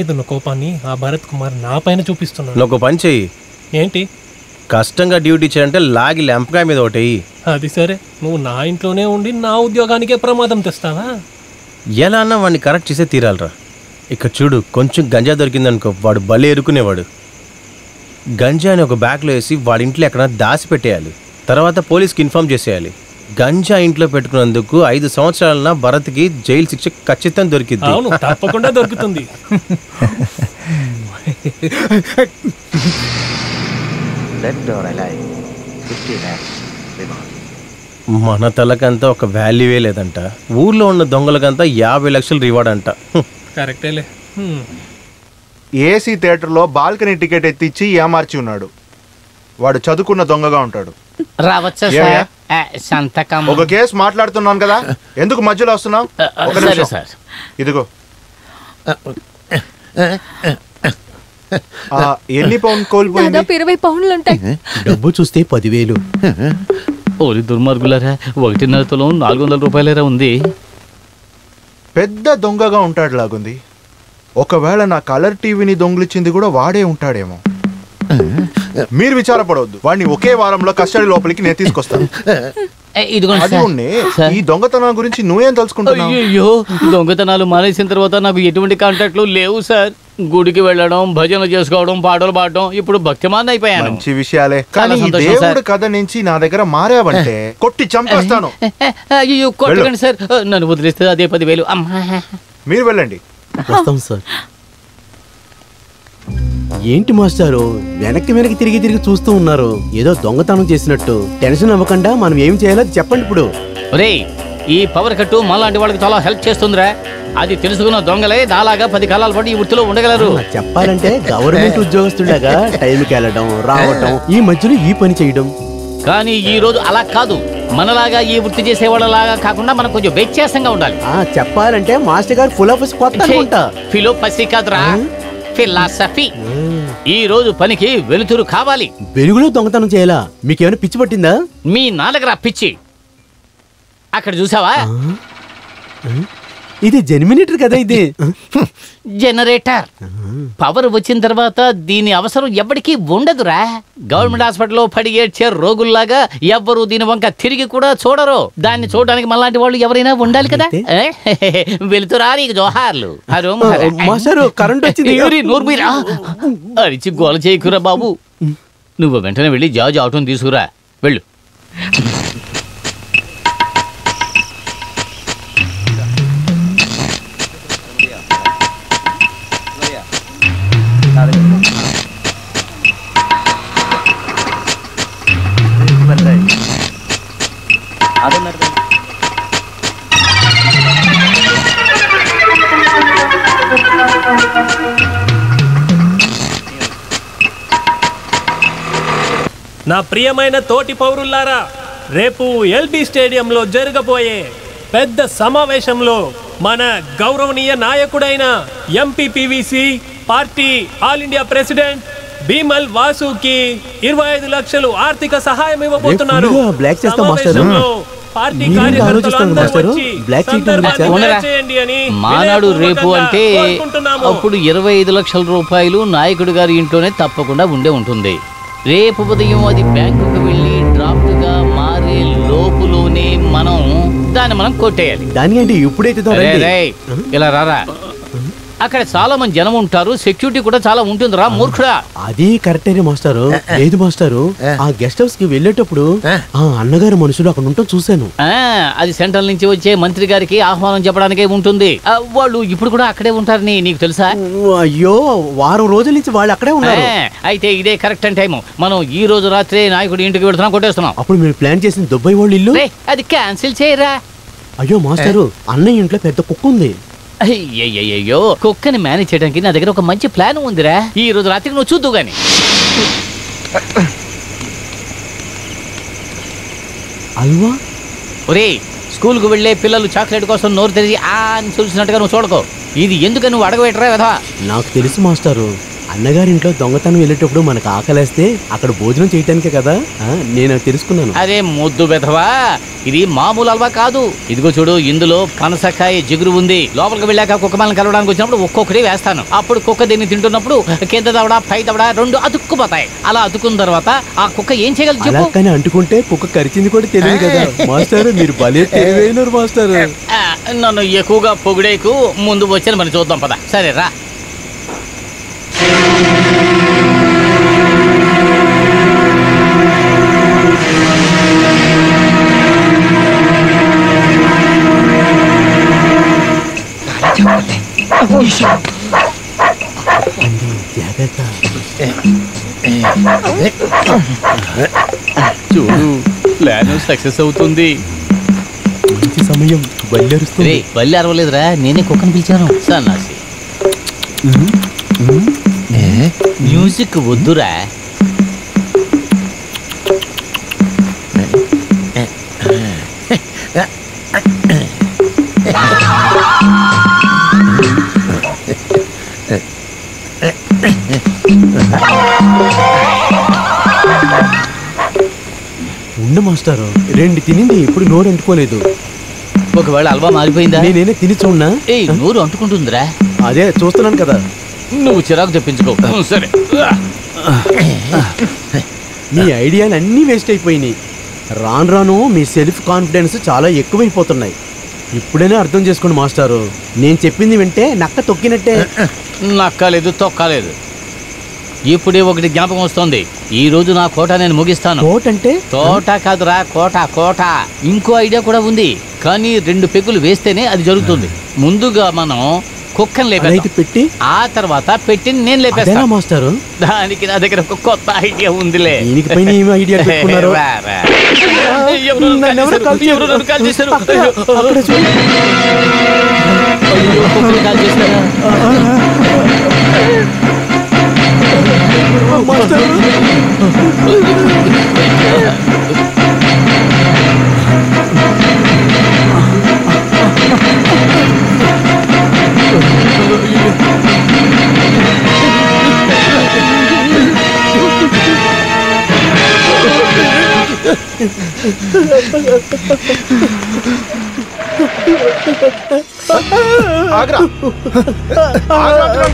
ఇదున్న కోపాన్ని ఆ భరత్ కుమార్ నా పైన చూపిస్తున్నాడు. నువ్వు పని చెయ్యి. ఏంటి? కష్టంగా డ్యూటీ చేయాలంటే లాగి లెంపకాయ మీద ఒకటి. అది సరే, నువ్వు నా ఇంట్లోనే ఉండి నా ఉద్యోగానికే ప్రమాదం తెస్తావా? ఎలా అన్నా వాడిని కరెక్ట్ చేసే తీరాలరా. ఇక్కడ చూడు, కొంచెం గంజా దొరికిందనుకో వాడు బలి ఎరుకునేవాడు. గంజాని ఒక బ్యాగ్లో వేసి వాడి ఇంట్లో ఎక్కడ దాచి పెట్టేయాలి. తర్వాత పోలీస్కి ఇన్ఫార్మ్ చేసేయాలి. గంజా ఇంట్లో పెట్టుకున్నందుకు 5 సంవత్సరాలన భరత్కి జైలు శిక్ష ఖచ్చితంగా దొరికింది. అవును, తప్పకుండా దొరుకుతుంది. మన తలకంతా ఒక వాల్యూవే లేదంట. ఊర్లో ఉన్న దొంగలకంతా 50 లక్షలు రివార్డ్ అంట. కరెక్టేలే. ఏసీ థియేటర్లో బాల్కనీ టికెట్ ఎత్తిచ్చి ఏమార్చి ఉన్నాడు. వాడు చదువుకున్న దొంగగా ఉంటాడు. రావచ్చా సంతకం? ఒక కేసు మాట్లాడుతున్నాను కదా, ఎందుకు మధ్యలో వస్తున్నావు? ఇదిగో. ఎన్ని పౌండ్ కోల్పోయింది? 20 పౌండ్లు ఉంటాయి. డబ్బు చూస్తే 10,000. ఓరి దుర్మార్గులారా, 1.5 తులం 400 రూపాయలేరా ఉంది. పెద్ద దొంగగా ఉంటాడు లాగుంది. ఒకవేళ నా కలర్ టీవీని దొంగిలిచ్చింది కూడా వాడే ఉంటాడేమో. మీరు విచారపడవద్దు, వాడిని ఒకే వారంలో కస్టడీ లోపలికి నేను తీసుకొస్తాను. ఈ దొంగతనం గురించి నువ్వేం తెలుసుకుంటున్నావు? అయ్యో, దొంగతనాలు మానేసిన తర్వాత నాకు ఎటువంటి కాంటాక్ట్లు లేవు సార్. గుడికి వెళ్ళడం, భజన చేసుకోవడం, పాటలు పాడడం, ఇప్పుడు భక్తిమాన్ అయిపోయాను. మంచి విషయాలే, కానీ దేవుడి కథ నుంచి నా దగ్గర మారావంటే కొట్టి చంపేస్తాను. అయ్యో కొట్టకండి సార్, నన్ను వదిలేస్తే అదే 10,000. మీరు వెళ్ళండి. వస్తాం సార్. ఏంటి మాస్టారు వెనక్కి తిరిగి చూస్తూ ఉన్నారు? ఏదో దొంగతనం చేసినట్టు. టెన్షన్ అవ్వకుండా మనం ఏం చేయాలో చెప్పండి ఇప్పుడు. ఒరేయ్, ఈ పవర్ కట్టు మాలాంటి వాళ్ళకి చాలా హెల్ప్ చేస్తుందిరా. అది తెలుసుకున్న దొంగలే దాలాగా 10 కాలాల పాటు ఈ వృత్తిలో ఉండగలరు. చెప్పాలంటే గవర్నమెంట్ ఉద్యోగస్తులాగా టైంకి వెళ్ళడం, రావటం, ఈ మధ్యలో ఈ పని చేయడం. కానీ ఈ రోజు అలా కాదు. మనలాగా ఈ వృత్తి చేసేవాళ్ళలాగా కాకుండా మనం కొంచెం వ్యత్యాసంగా ఉండాలి. చెప్పాలంటే మాస్టర్ గారు ఫుల్ ఆఫ్ ఫిలోపసి కాదురా, ఫిలాసఫీ. ఈ రోజు పనికి వెలుతురు కావాలి. వెలుగులో దొంగతనం చేయాలా? మీకేమైనా పిచ్చి పట్టిందా? మీ నాన్నగరా పిచ్చి. అక్కడ చూసావా? ఇది జెనరేటర్ కదా. ఇది జనరేటర్. పవర్ వచ్చిన తర్వాత దీని అవసరం ఎవ్వడికి ఉండదురా. గవర్నమెంట్ హాస్పిటల్లో పడి ఏడ్చే రోగుల్లాగా ఎవ్వరు దీని వంక తిరిగి కూడా చూడరు. దాన్ని చూడడానికి మనలాంటి వాళ్ళు ఎవరైనా ఉండాలి కదా. వెళుతురా నీకు జోహార్లు. కరెంట్ వచ్చింది. అరిచి గోల చేయకురా బాబు. నువ్వు వెంటనే వెళ్ళి జార్జ్ ఆటోని తీసుకురా. వెళ్ళు. నా ప్రియమైన తోటి పౌరులారా, రేపు ఎల్బీ స్టేడియంలో జరగబోయే పెద్ద సమావేశంలో మన గౌరవనీయ నాయకుడైన MPPVC party all India president Bhimal Vasuki 25 లక్షలు ఆర్థిక సహాయం ఇవ్వబోతున్నారు. మానాడు రేపు అంటే అప్పుడు 25 లక్షల రూపాయలు నాయకుడు గారి ఇంట్లోనే తప్పకుండా ఉండే ఉంటుంది. రేపు ఉదయం అది బ్యాంకుకు వెళ్ళి డ్రాఫ్ట్ గా మారే లోపులోనే మనం కొట్టేయాలి. దానికంటే ఇప్పుడైతే ఇలా రారా. అక్కడ చాలా మంది జనం ఉంటారు, సెక్యూరిటీ కూడా చాలా ఉంటుంది రా మూర్ఖుడా. అది కరెక్టే మాస్టారు. లేదు మాస్టారు, ఆ గెస్ట్ హౌస్ కి వెళ్ళేటప్పుడు ఆ అన్నగారు మనుషులు అక్కడ ఉంటాం చూశాను. అది సెంట్రల్ నుంచి వచ్చే మంత్రి గారికి ఆహ్వానం చెప్పడానికే ఉంటుంది. వాళ్ళు ఇప్పుడు కూడా అక్కడే ఉంటారని నీకు తెలుసా? అయ్యో, వారం రోజుల నుంచి వాళ్ళు అక్కడే ఉన్నారు. అయితే ఇదే కరెక్ట్ టైం. మనం ఈ రోజు రాత్రి నాయకుడి ఇంటికి వెళ్తున్నాం, కొట్టేస్తున్నాం. అప్పుడు మీరు ప్లాన్ చేసిన దుబాయ్ వాళ్ళు ఇల్లు అది క్యాన్సిల్ చేయరా. అయ్యో మాస్టారు, అన్నయ్య ఇంట్లో పెద్ద కుక్క ఉంది. అయ్యయ్యో, కుక్కని మేనేజ్ చేయడానికి నా దగ్గర ఒక మంచి ప్లాన్ ఉందిరా. ఈ రోజు రాత్రికి నువ్వు చూద్దు గాని. అల్వా? ఒరే, స్కూల్కు వెళ్లే పిల్లలు చాక్లెట్ కోసం నోరు తెరిచి అని చూసినట్టుగా నువ్వు చూడకో. ఇది ఎందుకని నువ్వు అడగబెట్టరా కదా? నాకు తెలుసు మాస్టారు, అన్నగారింట్లో దొంగతనం వెళ్ళేటప్పుడు మనకు ఆకలేస్తే అక్కడ భోజనం చేయటానికే కదా. నేను తెలుసుకున్నాను. అరే ముద్దు బెధవా, ఇది మామూలు హల్వా కాదు. ఇదిగో చూడు, ఇందులో పనసకాయ జిగురు ఉంది. లోపలికి వెళ్ళాక కుక్క మనల్ని కలవడానికి వచ్చినప్పుడు ఒక్కొక్కటి వేస్తాను. అప్పుడు కుక్క దీన్ని తింటున్నప్పుడు కింద దవడ పై దవడ రెండు అతుక్కుపోతాయి. అలా అతుక్కున్న తర్వాత ఆ కుక్క ఏం చేయగలదు చెప్పు? కానీ అంటుకుంటే కుక్క కరిచింది కూడా తెలియదు కదా. మాస్టర్ మీరు భలే తెలివైనరు మాస్టర్. నన్ను ఎక్కువగా పొగిడేకు, ముందు వచ్చిన మనం చూద్దాం పద. సరే రా. చూడు, ప్లాన్ సక్సెస్ అవుతుంది. మంచి సమయం. బయలుదేరుస్తుంది. బల్లి అరవలేదురా, నేనే కుక్కను పిలిచాను. సన్నాసి మ్యూజిక్ వద్దురా. ఉండు మాస్టారు, రెండు తినింది ఇప్పుడు నోరు అంటుకోలేదు. ఒకవేళ హల్వా మారిపోయిందా? నేనే తిని చూడనా? నోరు అంటుకుంటుందిరా. అదే చూస్తున్నాను కదా. నువ్వు చిరాకు తెప్పించుకో. సరే, మీ ఐడియాలు అన్నీ వేస్ట్ అయిపోయినాయి. రాను రాను మీ సెల్ఫ్ కాన్ఫిడెన్స్ చాలా ఎక్కువైపోతున్నాయి. ఇప్పుడైనా అర్థం చేసుకోండి మాస్టారు. నేను చెప్పింది వింటే నక్క తొక్కినట్టే. నక్కలేదు, తొక్కలేదు. ఇప్పుడే ఒకటి జ్ఞాపకం వస్తుంది. ఈ రోజు నా కోట నేను ముగిస్తాను. కోట అంటే? తోట కాదురా, కోట కోట. ఇంకో ఐడియా కూడా ఉంది, కానీ 2 పెగ్గులు వేస్తేనే అది జరుగుతుంది. ముందుగా మనం కుక్కను లేపేది పెట్టి, ఆ తర్వాత పెట్టి నేను లేపేస్తాను మాస్టారు. దానికి నా దగ్గర ఒక కొత్త ఐడియా ఉందిలే. దీనిపైన ఏం ఐడియా పెట్టుకున్నారు?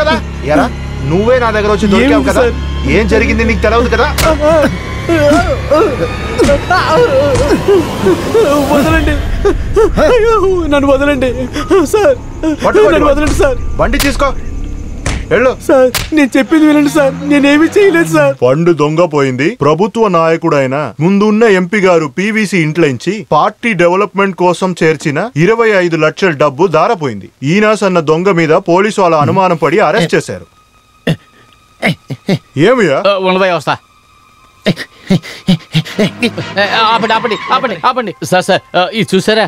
కదా ఎరా, నువ్వే నా దగ్గర వచ్చి దొరికావు కదా. ఏం జరిగింది నీకు తెలియదు కదా. వదలండి, నన్ను వదలండి సార్. వదలండి సార్. బండి తీసుకో, వెళ్ళు సార్. నేను చెప్పింది వినండి సార్, నేనేమి చేయలేదు సార్. పండు దొంగ పోయింది. ప్రభుత్వ నాయకుడైన ముందున్న ఎంపీ గారు పివిసి ఇంట్లోంచి పార్టీ డెవలప్మెంట్ కోసం చేర్చిన 25 లక్షల డబ్బు దారపోయింది. ఈనాస్ అన్న దొంగ మీద పోలీసు వాళ్ళ అనుమానం పడి అరెస్ట్ చేశారు. ఏమియా? వస్తా. ఆపండి సార్. సార్ ఇది చూసారా?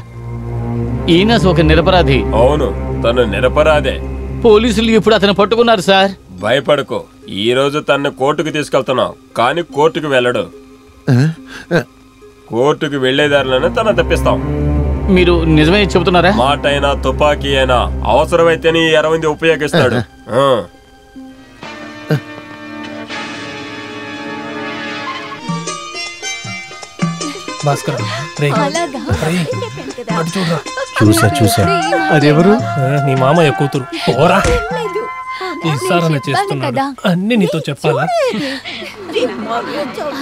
ఈనాస్ ఒక నిరపరాధి. అవును, తను నిరపరాధే. పోలీసులు ఇప్పుడు అతను పట్టుకున్నారు సార్. భయపడకు, ఈ రోజు తన్ని కోర్టుకు తీసుకెళ్తున్నావు, కానీ కోర్టుకు వెళ్ళడు. కోర్టుకు వెళ్లేదారులను తన తప్పిస్తాం. మీరు నిజమే చెబుతున్నారా? మాట అయినా తుపాకీ అయినా అవసరమైతేనే ఈ 60 ఉపయోగిస్తాడు. చూసా అదెవరు? నీ మామయ్య కూతురు. పోరా, ఈసారన చేస్తున్నాడు. అన్ని నీతో చెప్పాలా?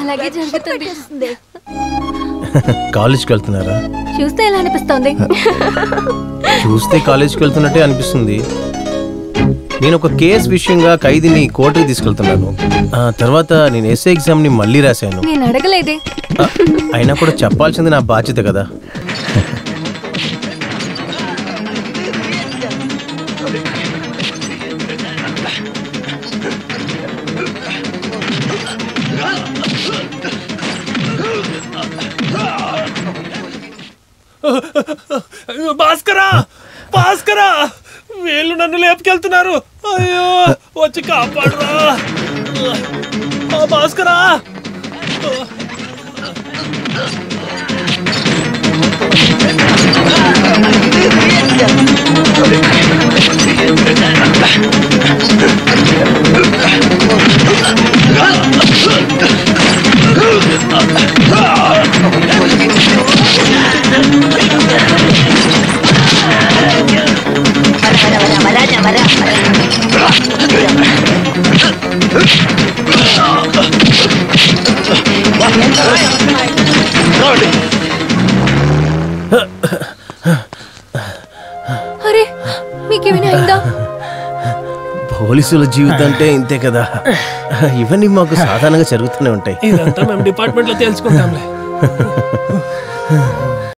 అలాగే జరుగుతుంది. కాలేజ్కి వెళ్తున్నారా? చూస్తే ఎలా అనిపిస్తుంది? చూస్తే కాలేజ్కి వెళ్తున్నట్టే అనిపిస్తుంది. నేను ఒక కేసు విషయంగా ఖైదీని కోర్టుకి తీసుకెళ్తున్నాను. తర్వాత నేను ఎస్ఏ ఎగ్జామ్ ని మళ్ళీ రాశాను. నేను అడగలేదే. అయినా కూడా చెప్పాల్సింది నా బాధ్యత కదా. భాస్కరా, వీళ్ళు నన్ను లేపుకెళ్తున్నారు. అయ్యో, వచ్చి కాపాడురా భాస్కరా. అరే మీకేమైనా అయిందా? పోలీసుల జీవితం అంటే ఇంతే కదా, ఇవన్నీ మాకు సాధారణంగా జరుగుతూనే ఉంటాయి. ఇదంతా మేము డిపార్ట్మెంట్లో తెలుసుకుంటాంలే.